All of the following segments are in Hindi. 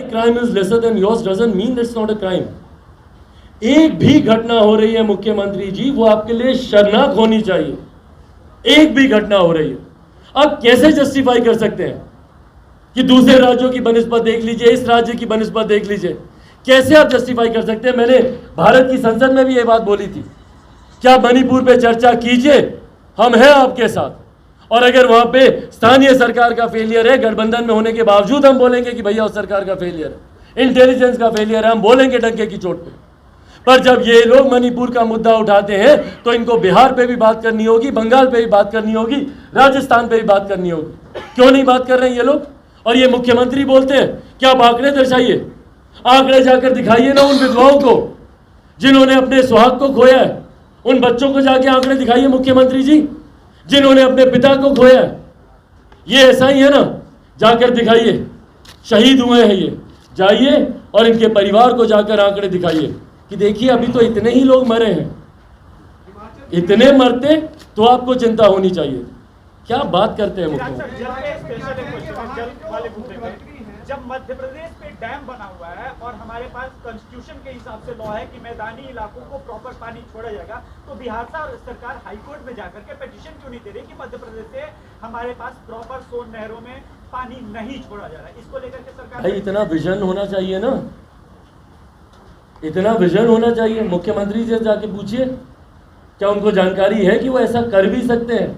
crime is lesser than yours doesn't mean that's not a crime. एक भी घटना हो रही है मुख्यमंत्री जी, वो आपके लिए शर्मनाक होनी चाहिए। एक भी घटना हो रही है, आप कैसे जस्टिफाई कर सकते हैं कि दूसरे राज्यों की बनिस्बत देख लीजिए, इस राज्य की बनिस्बत देख लीजिए, कैसे आप जस्टिफाई कर सकते हैं? मैंने भारत की संसद में भी ये बात बोली थी, क्या मणिपुर पे चर्चा कीजिए, हम हैं आपके साथ। और अगर वहां पे स्थानीय सरकार का फेलियर है, गठबंधन में होने के बावजूद हम बोलेंगे कि भैया उस सरकार का फेलियर है, इंटेलिजेंस का फेलियर है, हम बोलेंगे डंके की चोट पे। पर जब ये लोग मणिपुर का मुद्दा उठाते हैं तो इनको बिहार पे भी बात करनी होगी, बंगाल पे भी बात करनी होगी, राजस्थान पे भी बात करनी होगी। क्यों नहीं बात कर रहे हैं ये लोग? और ये मुख्यमंत्री बोलते हैं कि आप आंकड़े दर्शाइए, आंकड़े जाकर दिखाइए ना उन विधवाओं को जिन्होंने अपने सुहाग को खोया है, उन बच्चों को जाके आंकड़े दिखाइए मुख्यमंत्री जी जिन्होंने अपने पिता को खोया है। ये ऐसा ही है ना, जाकर दिखाइए, शहीद हुए हैं ये, जाइए और इनके परिवार को जाकर आंकड़े दिखाइए कि देखिए अभी तो इतने ही लोग मरे हैं। इतने मरते तो आपको चिंता होनी चाहिए। क्या बात करते हैं मुख्यमंत्री? जब मध्य प्रदेश पे डैम बना हुआ है और हमारे पास कॉन्स्टिट्यूशन के हिसाब से लॉ है कि मैदानी इलाकों को प्रॉपर पानी छोड़ा जाएगा, तो बिहार सरकार हाईकोर्ट में जाकर के पिटीशन क्यों नहीं दे रही कि मध्य प्रदेश से हमारे पास प्रॉपर सोन नहरों में पानी नहीं छोड़ा जा रहा है? इसको लेकर के सरकार भाई इतना विजन होना चाहिए ना, इतना विजन होना चाहिए। मुख्यमंत्री से जाके पूछिए, क्या उनको जानकारी है कि वो ऐसा कर भी सकते हैं?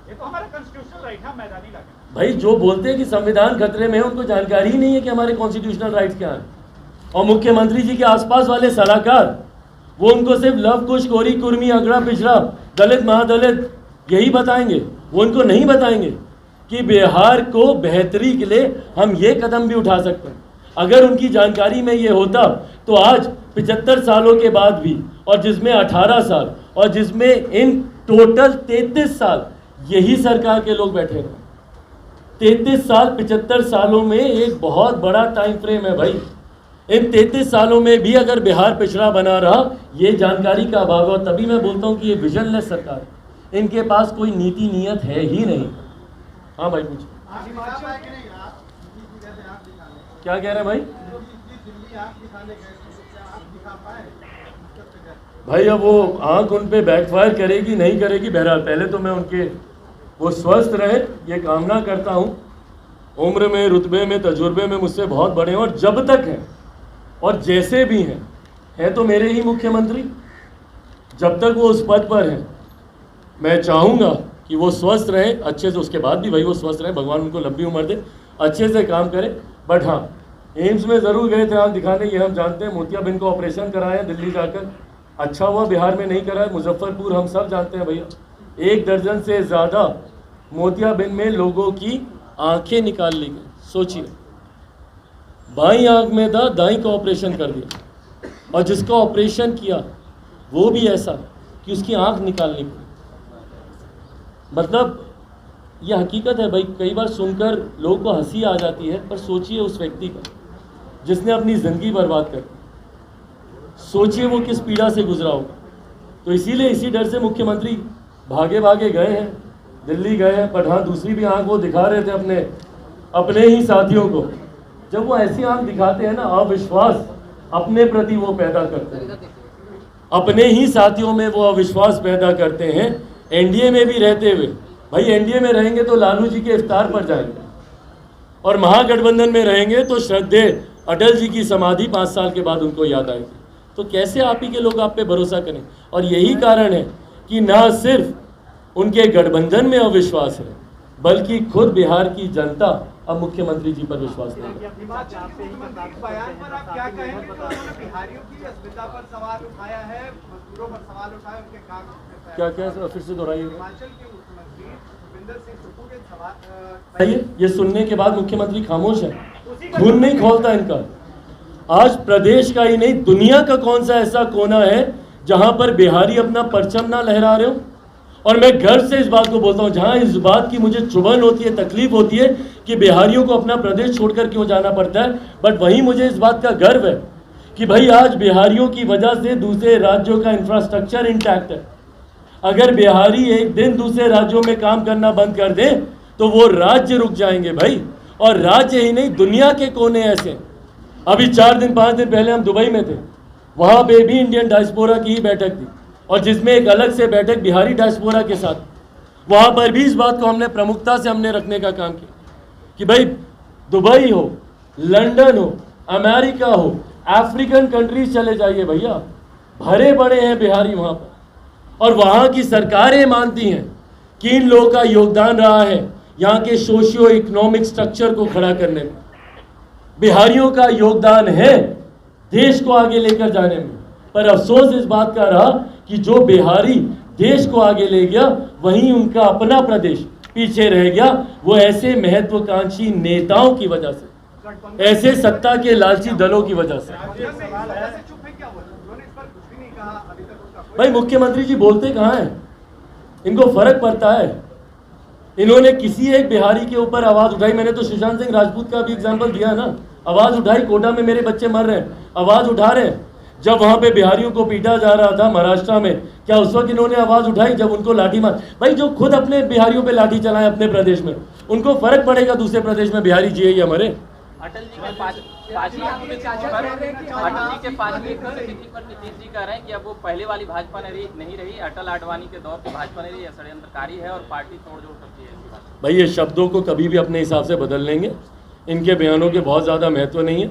ये तो हमारा कॉन्स्टिट्यूशनल राइट है मैदानी इलाके। भाई जो बोलते हैं कि संविधान खतरे में है उनको जानकारी ही नहीं है कि हमारे कॉन्स्टिट्यूशनल राइट्स क्या हैं। और मुख्यमंत्री जी के आसपास वाले सलाहकार, वो उनको सिर्फ लव कुश, कोरी, कुर्मी, अगड़ा, पिछड़ा, दलित, महादलित यही बताएंगे। वो उनको नहीं बताएंगे कि बिहार को बेहतरी के लिए हम ये कदम भी उठा सकते हैं। अगर उनकी जानकारी में ये होता तो आज 75 सालों के बाद भी, और जिसमें 18 साल और जिसमें इन टोटल 33 साल यही सरकार के लोग बैठे हैं। 33 साल 75 सालों में एक बहुत बड़ा टाइम फ्रेम है भाई। इन 33 सालों में भी अगर बिहार पिछड़ा बना रहा, ये जानकारी का अभाव है। तभी मैं बोलता हूँ कि ये विजनलेस सरकार है, इनके पास कोई नीति नियत है ही नहीं। हाँ भाई पूछिए, क्या कह रहे हैं भाई? भाई अब वो आंख उन पे बैकफायर करेगी नहीं करेगी, बहरहाल पहले तो मैं उनके वो स्वस्थ रहे ये कामना करता हूँ। उम्र में, रुतबे में, तजुर्बे में मुझसे बहुत बड़े हैं, और जब तक हैं और जैसे भी हैं तो मेरे ही मुख्यमंत्री। जब तक वो उस पद पर हैं मैं चाहूँगा कि वो स्वस्थ रहे अच्छे से। उसके बाद भी भाई वो स्वस्थ रहे, भगवान उनको लंबी उम्र दे, अच्छे से काम करें। बट हाँ, एम्स में ज़रूर गए थे आँख दिखाने, ये हम जानते हैं। मोतियाबिंद को ऑपरेशन कराया दिल्ली जाकर, अच्छा हुआ बिहार में नहीं कराया। मुजफ्फरपुर हम सब जानते हैं भैया, 1 दर्जन से ज़्यादा मोतियाबिंद में लोगों की आंखें निकाल ली गई। सोचिए, बाईं आंख में था, दाईं का ऑपरेशन कर दिया, और जिसका ऑपरेशन किया वो भी ऐसा कि उसकी आंख निकालनी पड़ी। मतलब ये हकीकत है भाई। कई बार सुनकर लोगों को हंसी आ जाती है, पर सोचिए उस व्यक्ति का जिसने अपनी ज़िंदगी बर्बाद कर दी, सोचिए वो किस पीड़ा से गुजरा होगा। तो इसीलिए इसी डर से मुख्यमंत्री भागे भागे गए हैं, दिल्ली गए हैं। पर हाँ, दूसरी भी आंख वो दिखा रहे थे अपने ही साथियों को। जब वो ऐसी आंख दिखाते हैं ना, अविश्वास अपने प्रति वो पैदा करते हैं, अपने ही साथियों में वो अविश्वास पैदा करते हैं। एनडीए में भी रहते हुए, भाई एनडीए में रहेंगे तो लालू जी के इफ्तार पर जाएंगे, और महागठबंधन में रहेंगे तो श्रद्धेय अटल जी की समाधि 5 साल के बाद उनको याद आएगी। तो कैसे आप ही के लोग आप पे भरोसा करें? और यही कारण है कि ना सिर्फ उनके गठबंधन में अविश्वास है, बल्कि खुद बिहार की जनता अब मुख्यमंत्री जी पर विश्वास नहीं है। क्या क्या फिर से दोहराइए। ये सुनने के बाद मुख्यमंत्री खामोश है, खून नहीं खोलता इनका। आज प्रदेश का ही नहीं, दुनिया का कौन सा ऐसा कोना है जहां पर बिहारी अपना परचम ना लहरा रहे हो? और मैं गर्व से इस बात को बोलता हूं, जहां इस बात की मुझे चुभन होती है, तकलीफ होती है कि बिहारियों को अपना प्रदेश छोड़कर क्यों जाना पड़ता है, बट वहीं मुझे इस बात का गर्व है कि भाई आज बिहारियों की वजह से दूसरे राज्यों का इंफ्रास्ट्रक्चर इंटैक्ट है। अगर बिहारी एक दिन दूसरे राज्यों में काम करना बंद कर दें तो वो राज्य रुक जाएंगे भाई। और राज्य ही नहीं दुनिया के कोने ऐसे हैं। अभी 4 दिन 5 दिन पहले हम दुबई में थे, वहाँ पे भी इंडियन डायस्पोरा की ही बैठक थी और जिसमें एक अलग से बैठक बिहारी डायस्पोरा के साथ, वहाँ पर भी इस बात को हमने प्रमुखता से हमने रखने का काम किया कि भाई दुबई हो, लंदन हो, अमेरिका हो, अफ्रीकन कंट्रीज चले जाइए भैया, भरे पड़े हैं बिहारी वहाँ पर, और वहाँ की सरकारें मानती हैं कि इन लोगों का योगदान रहा है यहाँ के सोशियो इकोनॉमिक स्ट्रक्चर को खड़ा करने में। बिहारियों का योगदान है देश को आगे लेकर जाने में, पर अफसोस इस बात का रहा कि जो बिहारी देश को आगे ले गया वहीं उनका अपना प्रदेश पीछे रह गया। वो ऐसे महत्वाकांक्षी नेताओं की वजह से, ऐसे सत्ता के लालची दलों की वजह से। भाई मुख्यमंत्री जी बोलते कहाँ हैं? इनको फर्क पड़ता है? इन्होंने किसी एक बिहारी के ऊपर आवाज उठाई? मैंने तो सुशांत सिंह राजपूत का भी एग्जांपल दिया ना, आवाज उठाई, कोटा में मेरे बच्चे मर रहे हैं, आवाज उठा रहे हैं। जब वहां पे बिहारियों को पीटा जा रहा था महाराष्ट्र में, क्या उस वक्त इन्होंने आवाज उठाई? जब उनको लाठी मार, भाई जो खुद अपने बिहारियों पे लाठी चलाएं अपने प्रदेश में, उनको फर्क पड़ेगा दूसरे प्रदेश में बिहारी जिए या मरे? अटल जी के 5वीं तिथि पर नीतीश जी कह रहे हैं कि अब वो पहले वाली भाजपा नहीं रही, अटल आडवाणी के दौर की भाजपा नहीं रही, यह षड्यंत्रकारी है और पार्टी तोड़जोड़ करती है। भाई ये शब्दों को कभी भी अपने हिसाब से बदल लेंगे, इनके बयानों के बहुत ज़्यादा महत्व नहीं है।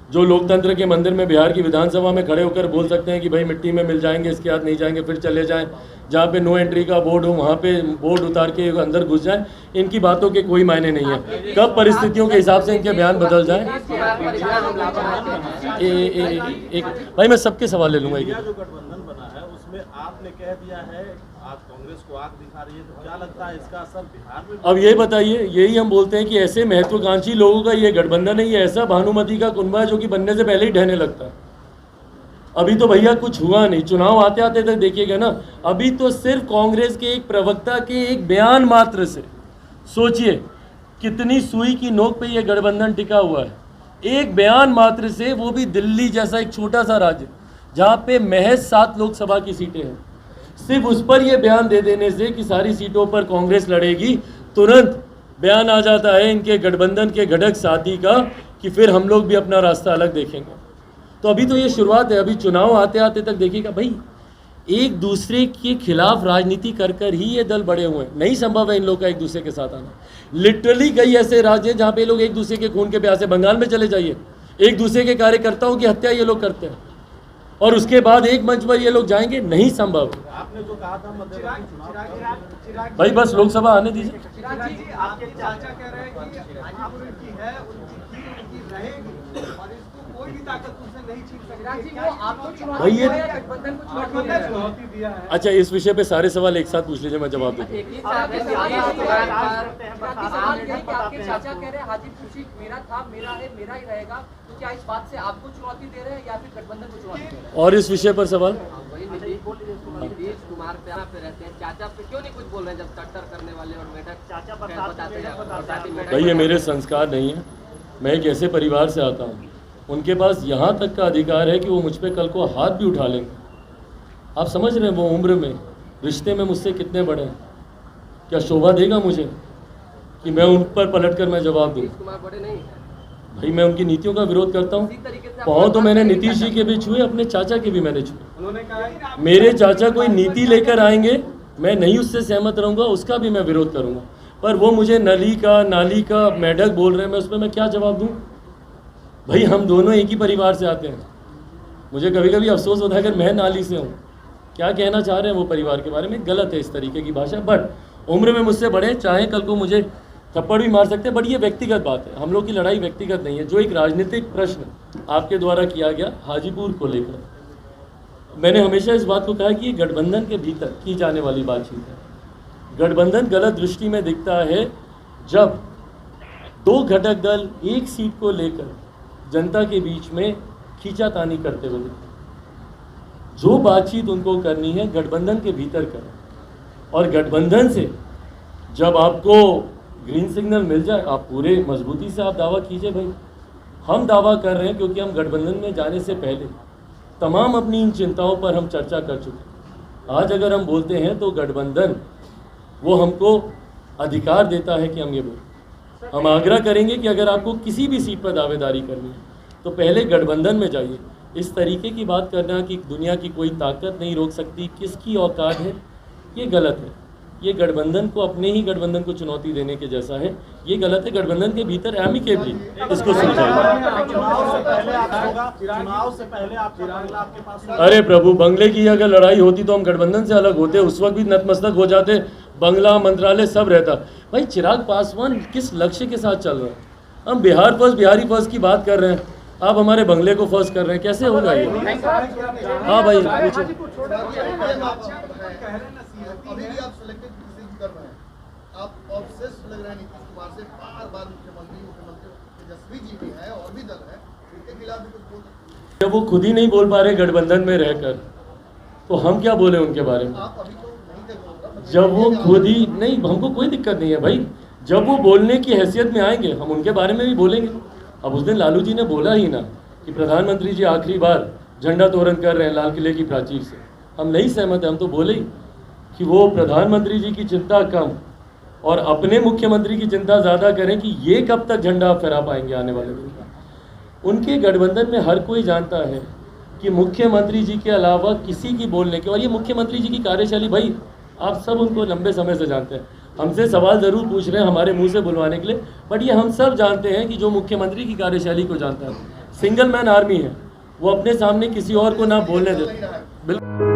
जो लोकतंत्र के मंदिर में बिहार की विधानसभा में खड़े होकर बोल सकते हैं कि भाई मिट्टी में मिल जाएंगे, इसके हाथ नहीं जाएंगे, फिर चले जाएं, जहाँ पे नो एंट्री का बोर्ड हो वहाँ पे बोर्ड उतार के अंदर घुस जाएं, इनकी बातों के कोई मायने नहीं है। कब परिस्थितियों के हिसाब से इनके बयान बदल जाएं। एक भाई मैं सबके सवाल ले लूँगा। जो गठबंधन बना है उसमें आपने कह दिया है आज कांग्रेस को आग दिखा रही है, तो क्या लगता है इसका असर बिहार में? अब ये बताइए, यही हम बोलते हैं कि ऐसे महत्वाकांक्षी लोगों का ये गठबंधन है, ये ऐसा भानुमति का कुनबा है जो कि बनने से पहले ही ढहने लगता है। अभी तो भैया कुछ हुआ नहीं, चुनाव आते आते तक देखिएगा ना, अभी तो सिर्फ कांग्रेस के एक प्रवक्ता के एक बयान मात्र से सोचिए कितनी सुई की नोक पे ये गठबंधन टिका हुआ है। एक बयान मात्र से, वो भी दिल्ली जैसा एक छोटा सा राज्य जहाँ पे महज 7 लोकसभा की सीटें हैं, सिर्फ उस पर यह बयान दे देने से कि सारी सीटों पर कांग्रेस लड़ेगी, तुरंत बयान आ जाता है इनके गठबंधन के घटक साथी का कि फिर हम लोग भी अपना रास्ता अलग देखेंगे। तो अभी तो ये शुरुआत है, अभी चुनाव आते आते तक देखिएगा भाई, एक दूसरे के खिलाफ राजनीति कर कर ही ये दल बड़े हुए हैं। नहीं संभव है इन लोग का एक दूसरे के साथ आना। लिटरली कई ऐसे राज्य हैं जहाँ पे लोग एक दूसरे के खून के प्यासे, बंगाल में चले जाइए, एक दूसरे के कार्यकर्ताओं की हत्या ये लोग करते हैं और उसके बाद एक मंच पर ये लोग जाएंगे, नहीं संभव। आपने जो कहा था भाई बस लोकसभा आने दीजिए। आपके चाचा कह रहे हैं कि आप उनकी है, उनकी रहेगी और इसको कोई भी ताकत उनसे नहीं छीन सकती। भाई ये अच्छा, इस विषय पे सारे सवाल एक साथ पूछ लीजिए, मैं जवाब देता हूँ। आपके चाचा कह रहे हैं हाजीपुर सीट मेरा था, मेरा है, मेरा ही रहेगा, तो क्या इस बात से आपको चुनौती दे रहे हैं या फिर गठबंधन को चुनौती दे रहे हैं? और इस विषय पर सवाल नीतीश कुमार पे रहते हैं, चाचा पे क्यों नहीं कुछ बोल रहे हैं जब टक्कर करने वाले और बैठक चाचा बताते हैं? भाई ये मेरे संस्कार नहीं है, मैं एक ऐसे परिवार से आता हूँ, उनके पास यहाँ तक का अधिकार है कि वो मुझ पर कल को हाथ भी उठा लेंगे। आप समझ रहे हैं वो उम्र में, रिश्ते में मुझसे कितने बड़े हैं? क्या शोभा देगा मुझे कि मैं उन पर पलट कर मैं जवाब दूँ? भाई मैं उनकी नीतियों का विरोध करता हूँ। पाँव तो मैंने नीतीश जी के भी छुए, अपने चाचा के भी मैंने छुए। मेरे चाचा कोई नीति लेकर आएंगे, मैं नहीं उससे सहमत रहूँगा, उसका भी मैं विरोध करूँगा, पर वो मुझे नली का नाली का मेढक बोल रहे हैं, मैं उस पर मैं क्या जवाब दूँ? भाई हम दोनों एक ही परिवार से आते हैं। मुझे कभी कभी अफसोस होता है अगर मैं नाली से हूँ, क्या कहना चाह रहे हैं वो परिवार के बारे में, गलत है इस तरीके की भाषा। बट उम्र में मुझसे बड़े, चाहे कल को मुझे थप्पड़ भी मार सकते हैं, बट ये व्यक्तिगत बात है, हम लोग की लड़ाई व्यक्तिगत नहीं है। जो एक राजनीतिक प्रश्न आपके द्वारा किया गया हाजीपुर को लेकर, मैंने हमेशा इस बात को कहा कि ये गठबंधन के भीतर की जाने वाली बातचीत है। गठबंधन गलत दृष्टि में दिखता है जब 2 घटक दल एक सीट को लेकर जनता के बीच में खींचातानी करते हुए दिखते। जो बातचीत उनको करनी है गठबंधन के भीतर करें, और गठबंधन से जब आपको ग्रीन सिग्नल मिल जाए, आप पूरे मजबूती से आप दावा कीजिए। भाई हम दावा कर रहे हैं क्योंकि हम गठबंधन में जाने से पहले तमाम अपनी इन चिंताओं पर हम चर्चा कर चुके हैं। आज अगर हम बोलते हैं तो गठबंधन वो हमको अधिकार देता है कि हम ये बोलें। हम आग्रह करेंगे कि अगर आपको किसी भी सीट पर दावेदारी करनी है तो पहले गठबंधन में जाइए। इस तरीके की बात करना कि दुनिया की कोई ताकत नहीं रोक सकती, किसकी औकात है, ये गलत है। ये गठबंधन को, अपने ही गठबंधन को चुनौती देने के जैसा है। ये गलत है। गठबंधन के भीतर एमिकेबली इसको सुलझाइए। चुनाव से पहले आपके पास अरे प्रभु, बंगले की अगर लड़ाई होती तो हम गठबंधन से अलग होते, उस वक्त भी नतमस्तक हो जाते, बंगला मंत्रालय सब रहता। भाई चिराग पासवान किस लक्ष्य के साथ चल रहे हैं? हम बिहार फर्स्ट, बिहारी फर्स्ट की बात कर रहे हैं, आप हमारे बंगले को फर्स्ट कर रहे हैं, कैसे होगा ये? हाँ भाई पूछो। अभी भी आप सिलेक्टेड कर रहे हैं, आप ऑब्सेस्ड लग रहे हैं नीतीश कुमार से। बार मुख्यमंत्री तेजस्वी जी भी है और भी दल है, उनके खिलाफ भी कुछ बोल सकते हैं। जब वो खुद ही नहीं बोल पा रहे गठबंधन में रहकर, तो हम क्या बोले उनके बारे में? आप अभी तो नहीं थे बोल रहा, जब वो खुद ही नहीं, हमको कोई दिक्कत नहीं है भाई। जब वो बोलने की हैसियत में आएंगे हम उनके बारे में भी बोलेंगे। अब उस दिन लालू जी ने बोला ही ना कि प्रधानमंत्री जी आखिरी बार झंडा तोरण कर रहे हैं लाल किले की प्राचीर से, हम नहीं सहमत हैं। हम तो बोले ही कि वो प्रधानमंत्री जी की चिंता कम और अपने मुख्यमंत्री की चिंता ज़्यादा करें कि ये कब तक झंडा फहरा पाएंगे आने वाले दिन। उनके गठबंधन में हर कोई जानता है कि मुख्यमंत्री जी के अलावा किसी की बोलने के, और ये मुख्यमंत्री जी की कार्यशैली, भाई आप सब उनको लंबे समय से जानते हैं। हमसे सवाल ज़रूर पूछ रहे हैं हमारे मुंह से बुलवाने के लिए, बट ये हम सब जानते हैं कि जो मुख्यमंत्री की कार्यशैली को जानता है, सिंगल मैन आर्मी है, वो अपने सामने किसी और को ना बोलने देता। बिल्कुल।